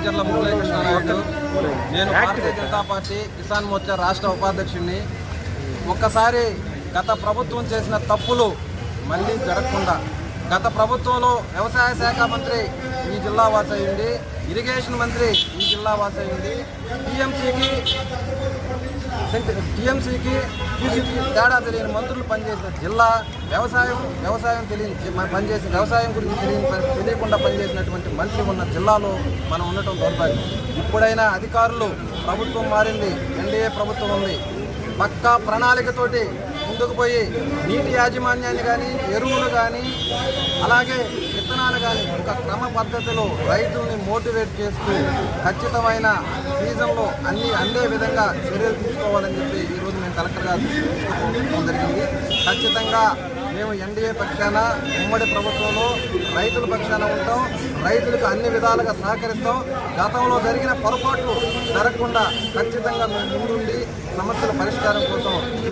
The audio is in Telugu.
కంచర్ల మురళీకృష్ణనాయుడు. నేను భారతీయ జనతా పార్టీ కిసాన్ మోర్చా రాష్ట్ర ఉపాధ్యక్షుడిని. ఒక్కసారి గత ప్రభుత్వం చేసిన తప్పులు మళ్ళీ జరగకుండా, గత ప్రభుత్వంలో వ్యవసాయ శాఖ మంత్రి ఈ జిల్లా వాసి అయింది, ఇరిగేషన్ మంత్రి ఈ జిల్లా వాసి అయింది, టీఎంసీకి క్యూసీకి తేడా తెలియని మంత్రులు పనిచేసిన జిల్లా, వ్యవసాయం పనిచేసిన వ్యవసాయం గురించి తెలియకుండా పనిచేసినటువంటి మంత్రి ఉన్న జిల్లాలో మనం ఉండటం దౌర్భాగ్యం. ఇప్పుడైనా అధికారులు, ప్రభుత్వం మారింది, ఎన్డీఏ ప్రభుత్వం ఉంది, పక్కా ప్రణాళికతోటి ముందుకు పోయి నీటి యాజమాన్యాన్ని కానీ, ఎరువులు కానీ, అలాగే విత్తనాలు కానీ ఒక క్రమ పద్ధతిలో రైతుల్ని మోటివేట్ చేస్తూ ఖచ్చితమైన సీజన్లో అన్నీ అందే విధంగా చర్యలు తీసుకోవాలని చెప్పి ఈరోజు మేము కలెక్టర్ గారు తీసుకోవడం జరిగింది. ఖచ్చితంగా మేము ఎన్డీఏ పక్షాన, ఉమ్మడి ప్రభుత్వంలో రైతుల పక్షాన ఉంటాం, రైతులకు అన్ని విధాలుగా సహకరిస్తాం. గతంలో జరిగిన పొరపాట్లు జరగకుండా ఖచ్చితంగా మేము ముందుండి సమస్యల పరిష్కారం కోసం